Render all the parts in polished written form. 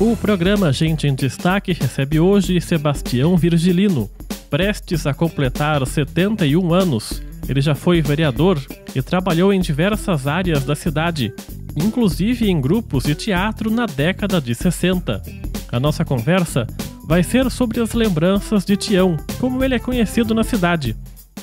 O programa Gente em Destaque recebe hoje Sebastião Virgilino. Prestes a completar 71 anos, ele já foi vereador e trabalhou em diversas áreas da cidade, inclusive em grupos de teatro na década de 60. A nossa conversa vai ser sobre as lembranças de Tião, como ele é conhecido na cidade.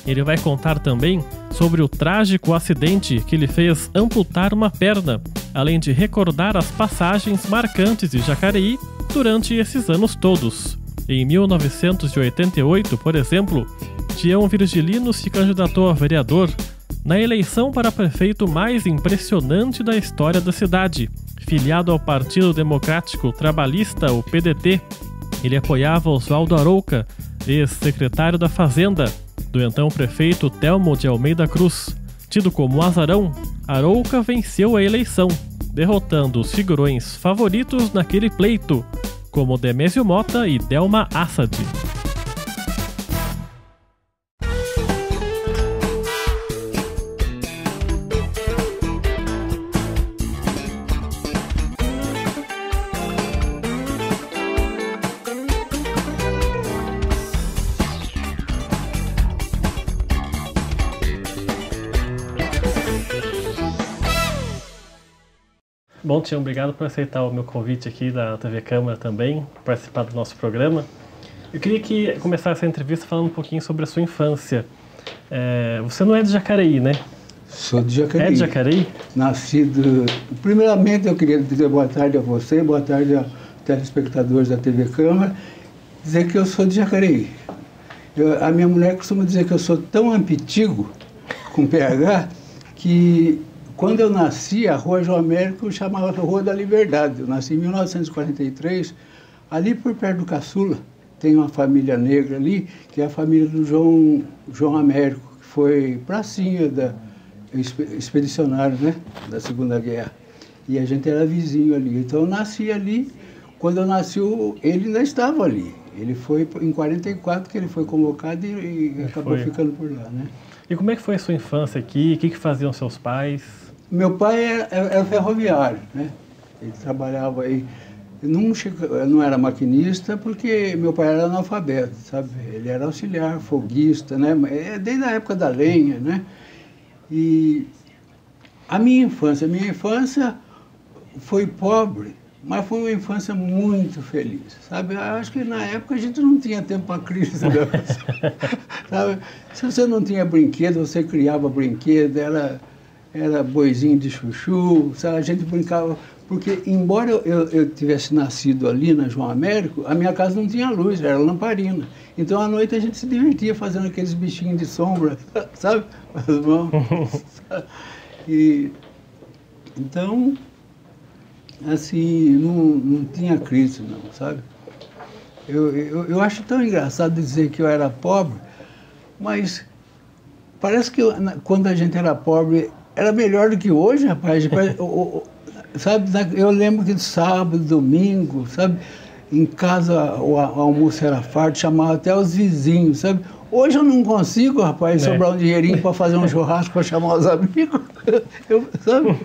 Ele vai contar também sobre o trágico acidente que lhe fez amputar uma perna, além de recordar as passagens marcantes de Jacareí durante esses anos todos. Em 1988, por exemplo, Tião Virgilino se candidatou a vereador na eleição para prefeito mais impressionante da história da cidade. Filiado ao Partido Democrático Trabalhista, o PDT, ele apoiava Oswaldo Arouca, ex-secretário da Fazenda, do então prefeito Telmo de Almeida Cruz. Tido como azarão, Arouca venceu a eleição, derrotando os figurões favoritos naquele pleito, como Demésio Mota e Delma Assad. Bom, Tião, obrigado por aceitar o meu convite aqui da TV Câmara também, participar do nosso programa. Eu queria que começasse essa entrevista falando um pouquinho sobre a sua infância. Você não é de Jacareí, né? Sou de Jacareí. É de Jacareí? Nascido... Primeiramente, eu queria dizer boa tarde a você, boa tarde aos telespectadores da TV Câmara, dizer que eu sou de Jacareí. A minha mulher costuma dizer que eu sou tão ampitigo, com PH, que... Quando eu nasci, a Rua João Américo chamava Rua da Liberdade. Eu nasci em 1943, ali por perto do Caçula, tem uma família negra ali, que é a família do João Américo, que foi pracinha expedicionário, né, da Segunda Guerra. E a gente era vizinho ali. Então eu nasci ali. Quando eu nasci, ele ainda estava ali. Ele foi em 44 que ele foi convocado e acabou ficando por lá, né? E como é que foi a sua infância aqui? O que faziam seus pais? Meu pai era ferroviário, né? Ele trabalhava aí, não era maquinista porque meu pai era analfabeto, sabe? Ele era auxiliar, folguista, né? Desde a época da lenha, né? E a minha infância foi pobre, mas foi uma infância muito feliz, sabe? Eu acho que na época a gente não tinha tempo para crise, não. Sabe? Se você não tinha brinquedo, você criava brinquedo, era boizinho de chuchu, sabe? A gente brincava, porque embora eu tivesse nascido ali na João Américo, a minha casa não tinha luz, era lamparina. Então à noite a gente se divertia fazendo aqueles bichinhos de sombra, sabe? As mãos. Então, assim, não tinha crise não, sabe? Eu acho tão engraçado dizer que eu era pobre, mas parece que quando a gente era pobre era melhor do que hoje, rapaz. Sabe, eu lembro que sábado, domingo, sabe, em casa o almoço era farto, chamava até os vizinhos, sabe? Hoje eu não consigo, rapaz, sobrar um dinheirinho para fazer um churrasco para chamar os amigos, sabe?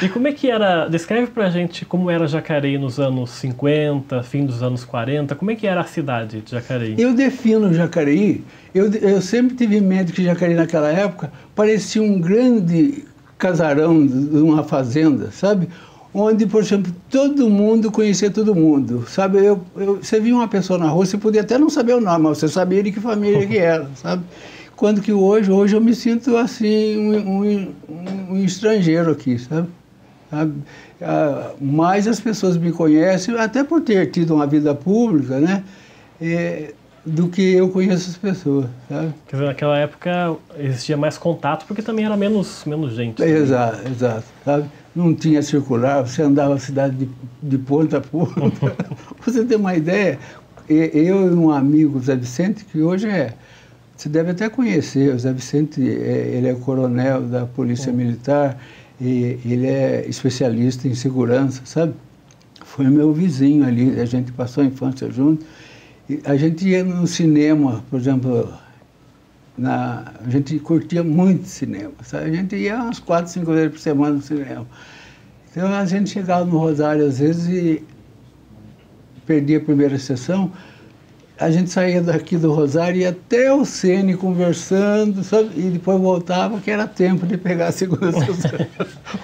E como é que era, descreve pra gente como era Jacareí nos anos 50, fim dos anos 40, como é que era a cidade de Jacareí? Eu defino Jacareí, eu sempre tive em mente que Jacareí naquela época parecia um grande casarão de uma fazenda, sabe? Onde, por exemplo, todo mundo conhecia todo mundo, sabe? Você via uma pessoa na rua, você podia até não saber o nome, mas você sabia de que família que era, sabe? Quando que hoje eu me sinto assim, um estrangeiro aqui, sabe? Mas as pessoas me conhecem, até por ter tido uma vida pública, né? Do que eu conheço as pessoas, sabe? Quer dizer, naquela época existia mais contato, porque também era menos gente. Né? Exato, sabe? Não tinha circular, você andava a cidade de ponta a ponta. Você tem uma ideia, eu e um amigo, Zé Vicente, que hoje você deve até conhecer, o Zé Vicente, ele é coronel da Polícia Militar, e ele é especialista em segurança, sabe? Foi meu vizinho ali, a gente passou a infância junto. E a gente ia no cinema, por exemplo, a gente curtia muito cinema, sabe? A gente ia umas 4, 5 vezes por semana no cinema. Então a gente chegava no Rosário às vezes e perdia a primeira sessão, a gente saía daqui do Rosário e ia até o Sene conversando, sabe? E depois voltava, que era tempo de pegar a segunda sessão.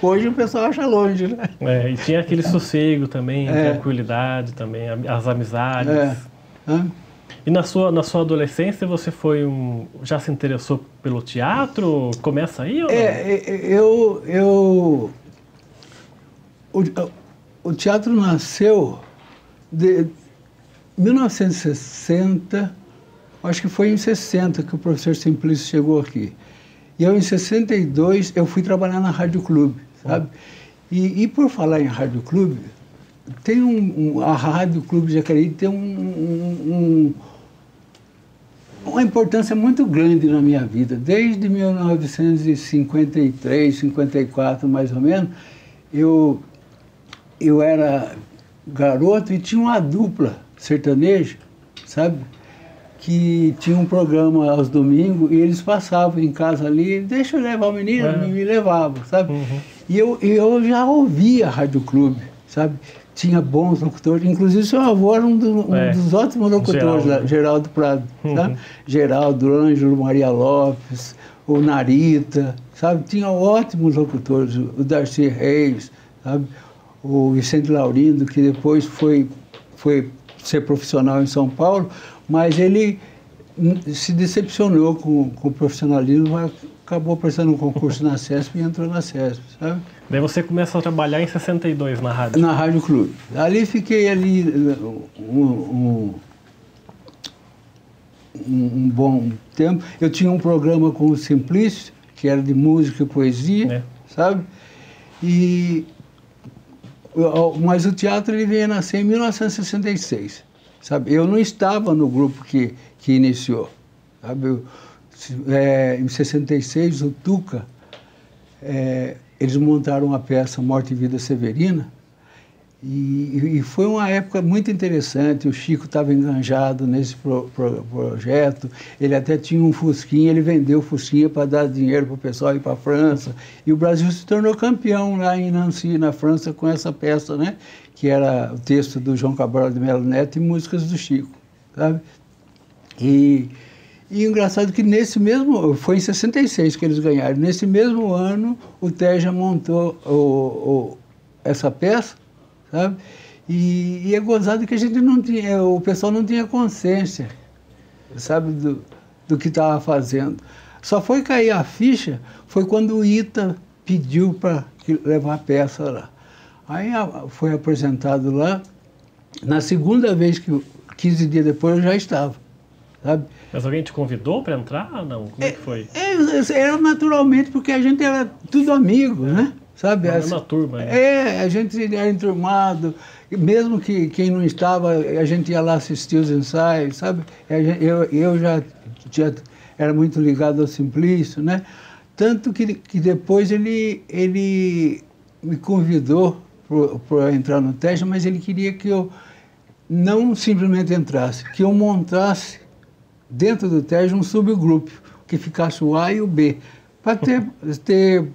Hoje o pessoal acha longe, né? E tinha aquele sossego também, tranquilidade também, as amizades. E na sua adolescência você já se interessou pelo teatro? Começa aí ou não? O teatro nasceu de 1960, acho que foi em 60 que o professor Simplício chegou aqui. E eu, em 62, eu fui trabalhar na Rádio Clube, sabe? E por falar em Rádio Clube, tem a Rádio Clube de Jacareí tem uma importância muito grande na minha vida. Desde 1953, 54, mais ou menos, eu era garoto e tinha uma dupla sertaneja, sabe? Que tinha um programa aos domingos e eles passavam em casa ali, deixa eu levar o menino, me levavam, sabe? E eu já ouvia a Rádio Clube, sabe? Tinha bons locutores, inclusive seu avô era um dos ótimos locutores, Geraldo Prado, sabe? Geraldo, Ângelo, Maria Lopes, o Narita, sabe? Tinha ótimos locutores, o Darcy Reis, sabe? O Vicente Laurindo, que depois foi ser profissional em São Paulo, mas ele se decepcionou com o profissionalismo, acabou prestando um concurso na CESP e entrou na CESP, sabe? Daí você começa a trabalhar em 62 na rádio? Na Rádio Clube. Ali fiquei ali um bom tempo. Eu tinha um programa com o Simplício, que era de música e poesia, sabe? Mas o teatro ele veio a nascer em 1966, sabe? Eu não estava no grupo que iniciou, sabe? Em 66, o Tuca, eles montaram uma peça Morte e Vida Severina e foi uma época muito interessante. O Chico estava enganjado nesse projeto, ele até tinha um Fusquinha, ele vendeu o Fusquinha para dar dinheiro para o pessoal ir para a França, e o Brasil se tornou campeão lá em Nancy, na França, com essa peça, né? Que era o texto do João Cabral de Melo Neto e músicas do Chico, sabe? E engraçado que foi em 66 que eles ganharam, nesse mesmo ano o Teja montou essa peça, sabe? E é gozado que a gente não tinha, o pessoal não tinha consciência, sabe, do que estava fazendo. Só foi cair a ficha, foi quando o Ita pediu para levar a peça lá. Aí foi apresentado lá, na segunda vez, 15 dias depois eu já estava, sabe? Mas alguém te convidou para entrar ou não? Como é que foi? Era naturalmente, porque a gente era tudo amigo, né? Sabe? Na mesma turma. A gente era enturmado, mesmo que quem não estava, a gente ia lá assistir os ensaios, sabe? Eu já era muito ligado ao Simplício, né? Tanto que depois ele me convidou para entrar no Teja, mas ele queria que eu não simplesmente entrasse, que eu montasse dentro do Teja um subgrupo, que ficasse o A e o B, para ter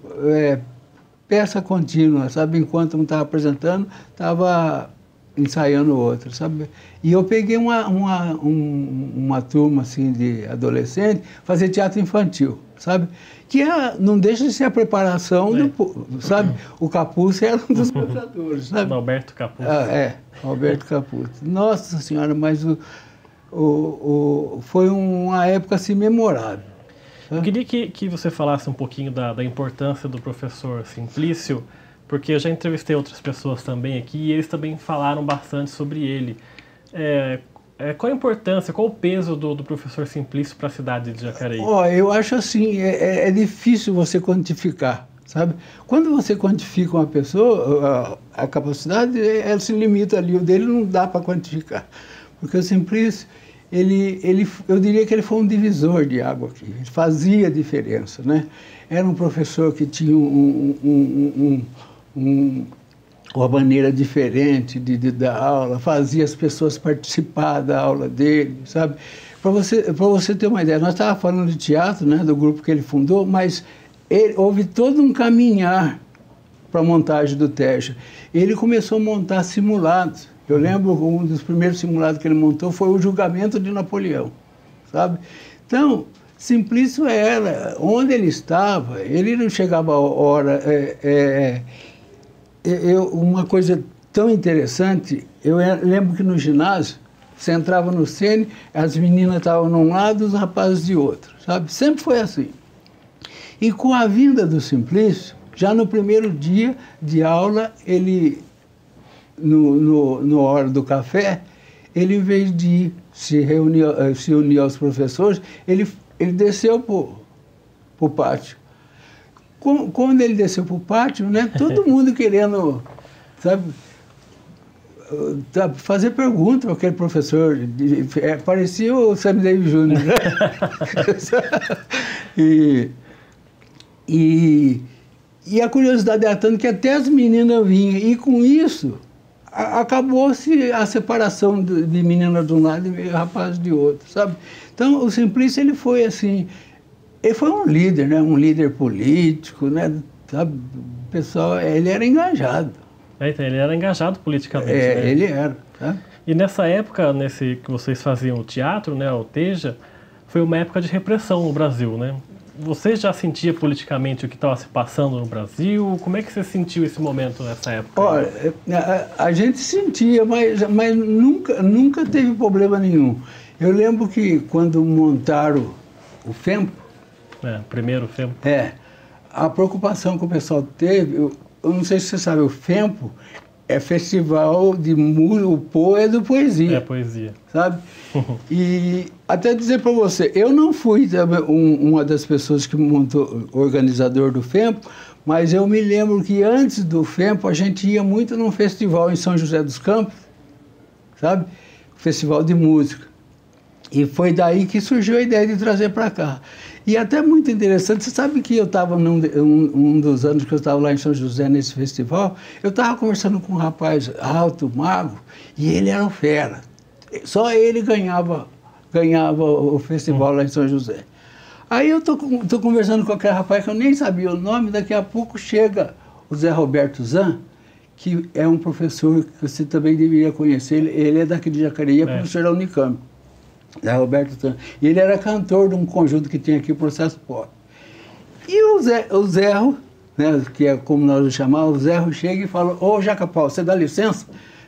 peça contínua, sabe? Enquanto um estava apresentando, estava ensaiando o outro, sabe? E eu peguei uma turma assim de adolescente, fazer teatro infantil, sabe? Que não deixa de ser a preparação sabe? O Capuz era um dos montadores, sabe? Alberto Capuz. Alberto Capuz. Nossa Senhora, mas foi uma época assim memorável. Eu queria que você falasse um pouquinho da importância do professor Simplício, porque eu já entrevistei outras pessoas também aqui e eles também falaram bastante sobre ele. Qual a importância, qual o peso do professor Simplício para a cidade de Jacareí? Eu acho assim, é difícil você quantificar, sabe? Quando você quantifica uma pessoa, a capacidade, ela se limita ali, o dele não dá para quantificar. Porque o Simplício, eu diria que ele foi um divisor de água aqui, ele fazia diferença, né? Era um professor que tinha uma maneira diferente de dar aula, fazia as pessoas participar da aula dele, sabe? Para você ter uma ideia, nós estávamos falando de teatro, né, do grupo que ele fundou, mas houve todo um caminhar para a montagem do Teja. Ele começou a montar simulados. Eu lembro, um dos primeiros simulados que ele montou foi o julgamento de Napoleão, sabe? Então, Simplício era, onde ele estava, ele não chegava a hora... uma coisa tão interessante, eu lembro que no ginásio, você entrava no CN, as meninas estavam num lado, os rapazes de outro, sabe? Sempre foi assim. E com a vinda do Simplício, já no primeiro dia de aula, ele, no hora do café, ele, em vez de se unir aos professores, ele desceu para o pátio. Quando ele desceu para o pátio, né, todo mundo querendo, sabe, fazer pergunta para aquele professor. Parecia o Sammy Davis Jr., né? E a curiosidade era tanto que até as meninas vinham. E com isso, acabou-se a separação de meninas de um lado e rapazes de outro, sabe? Então, o Simplício, ele foi assim... Ele foi um líder, né? Um líder político, né? Sabe? O pessoal, ele era engajado. Então, ele era engajado politicamente, né? Ele era. Tá? E nessa época, que vocês faziam o teatro, né? O Teja, foi uma época de repressão no Brasil, né? Você já sentia politicamente o que estava se passando no Brasil? Como é que você sentiu esse momento nessa época? Olha, a gente sentia, mas nunca teve problema nenhum. Eu lembro que quando montaram o FEMPO, primeiro FEMPO. A preocupação que o pessoal teve, eu não sei se você sabe, o FEMPO é festival de música, o PO é do poesia. É poesia. Sabe? E até dizer para você, eu não fui uma das pessoas que montou, organizador do FEMPO, mas eu me lembro que antes do FEMPO a gente ia muito num festival em São José dos Campos, sabe? Festival de música. E foi daí que surgiu a ideia de trazer para cá. E até muito interessante, você sabe que eu estava um dos anos que eu estava lá em São José nesse festival, eu estava conversando com um rapaz alto, magro, e ele era um fera. Só ele ganhava o festival lá em São José. Aí eu tô conversando com aquele rapaz que eu nem sabia o nome, daqui a pouco chega o Zé Roberto Zan, que é um professor que você também deveria conhecer, ele é daqui de Jacareí, professor da Unicamp. Zé Roberto Zan. E ele era cantor de um conjunto que tinha aqui, o Processo Pop. E o Zerro, né, que é como nós o chamamos, o Zerro chega e fala: ô Jacapau, você dá licença?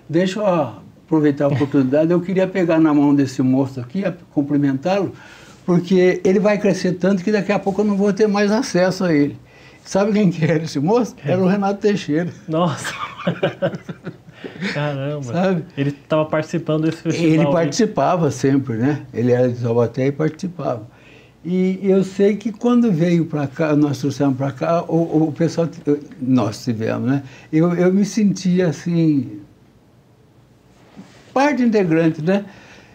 Deixa eu aproveitar a oportunidade, eu queria pegar na mão desse moço aqui, cumprimentá-lo, porque ele vai crescer tanto que daqui a pouco eu não vou ter mais acesso a ele. Sabe quem que era esse moço? Era o Renato Teixeira. Nossa! Caramba! Sabe? Ele estava participando desse festival. Ele participava sempre, né? Ele era de Taubaté e participava. E eu sei que quando veio para cá, nós trouxemos para cá, o pessoal, nós tivemos, né? Eu me sentia assim, parte integrante, né?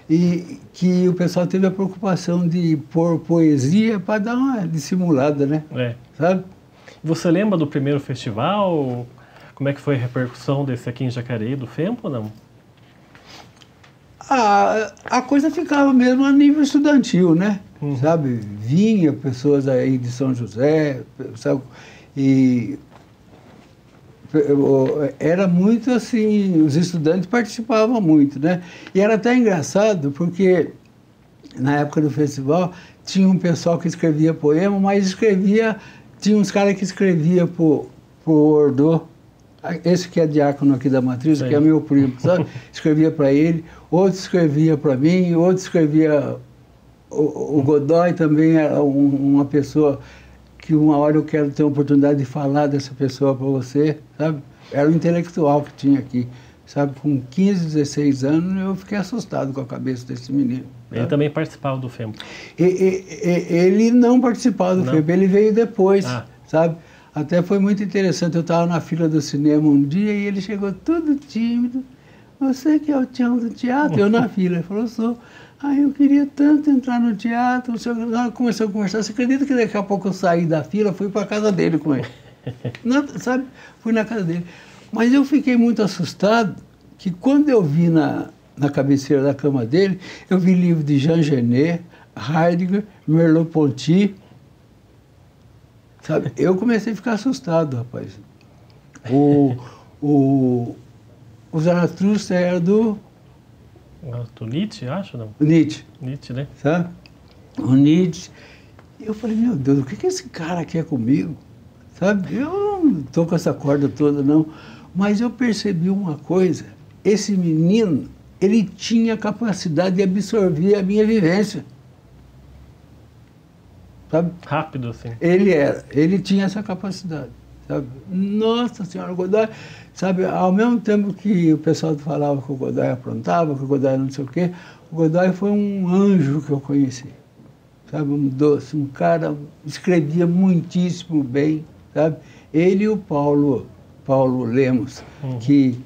E que o pessoal teve a preocupação de pôr poesia para dar uma dissimulada, né? Sabe? Você lembra do primeiro festival? Como é que foi a repercussão desse aqui em Jacareí, do FEMPO, ou não? A coisa ficava mesmo a nível estudantil, né? Sabe? Vinha pessoas aí de São José, sabe? E era muito assim, os estudantes participavam muito, né? E era até engraçado, porque na época do festival tinha um pessoal que escrevia poema, mas tinha uns caras que escreviam por Ordô. Esse que é diácono aqui da Matriz, que é meu primo, sabe? Escrevia para ele, outro escrevia para mim, outro escrevia... O Godoy também era uma pessoa que uma hora eu quero ter a oportunidade de falar dessa pessoa para você, sabe? Era um intelectual que tinha aqui, sabe? Com 15, 16 anos eu fiquei assustado com a cabeça desse menino. Ele também participava do FEMPO? Ele não participava do FEMPO, ele veio depois, sabe? Até foi muito interessante, eu estava na fila do cinema um dia e ele chegou todo tímido. Você que é o Tião do teatro? Eu na fila. Ele falou: sou. Eu queria tanto entrar no teatro. O senhor começou a conversar. Você acredita que daqui a pouco eu saí da fila, fui para a casa dele com ele? Não, sabe? Fui na casa dele. Mas eu fiquei muito assustado que quando eu vi na cabeceira da cama dele, eu vi livro de Jean Genet, Heidegger, Merleau-Ponty. Sabe? Eu comecei a ficar assustado, rapaz. O Zaratustra era do Nietzsche, acho, não? Nietzsche. Nietzsche, né? Sabe? O Nietzsche. Eu falei, meu Deus, o que esse cara quer comigo? Sabe? Eu não estou com essa corda toda, não. Mas eu percebi uma coisa. Esse menino, ele tinha capacidade de absorver a minha vivência. Sabe? Rápido, assim. Ele tinha essa capacidade. Sabe? Nossa Senhora, o Godoy, sabe, ao mesmo tempo que o pessoal falava que o Godoy aprontava, que o Godoy não sei o quê, o Godoy foi um anjo que eu conheci, sabe, um doce, um cara, escrevia muitíssimo bem, sabe, ele e o Paulo Lemos, que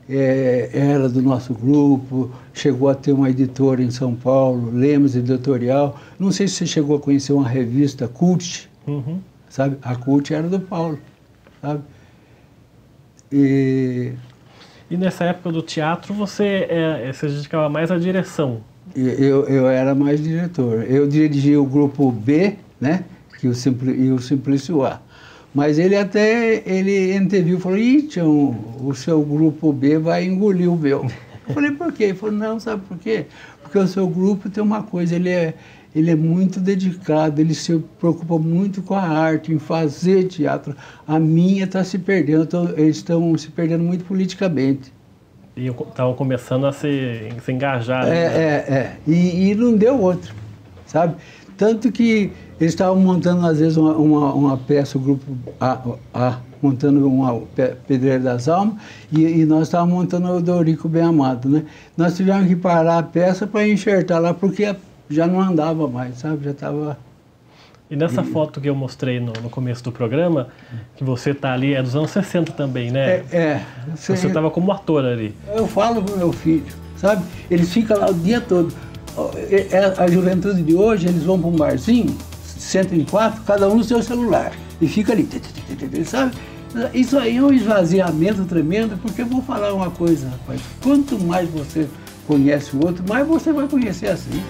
era do nosso grupo, chegou a ter uma editora em São Paulo, Lemos Editorial, não sei se você chegou a conhecer uma revista Cult, sabe, a Cult era do Paulo. Sabe? E nessa época do teatro você se dedicava mais à direção? Eu era mais diretor. Eu dirigia o grupo B, né? E o Simplício A. Mas ele interviu e falou, Tião, o seu grupo B vai engolir o meu. Eu falei, por quê? Ele falou, não, sabe por quê? Porque o seu grupo tem uma coisa, ele é muito dedicado, ele se preocupa muito com a arte, em fazer teatro. A minha está se perdendo, eles estão se perdendo muito politicamente. E estavam começando a se engajar. E não deu outro, sabe? Tanto que eles estavam montando, às vezes, uma peça, o grupo A montando uma Pedreira das Almas, e nós estávamos montando o Eudorico Bem Amado, né? Nós tivemos que parar a peça para enxertar lá, porque já não andava mais, sabe? Já estava... E nessa foto que eu mostrei no começo do programa, que você está ali, é dos anos 60 também, né? Você estava como ator ali. Eu falo pro meu filho, sabe? Eles ficam lá o dia todo. A juventude de hoje, eles vão para um barzinho, sentam em quatro, cada um no seu celular, e fica ali, sabe? Isso aí é um esvaziamento tremendo, porque eu vou falar uma coisa, rapaz. Quanto mais você conhece o outro, mais você vai conhecer assim.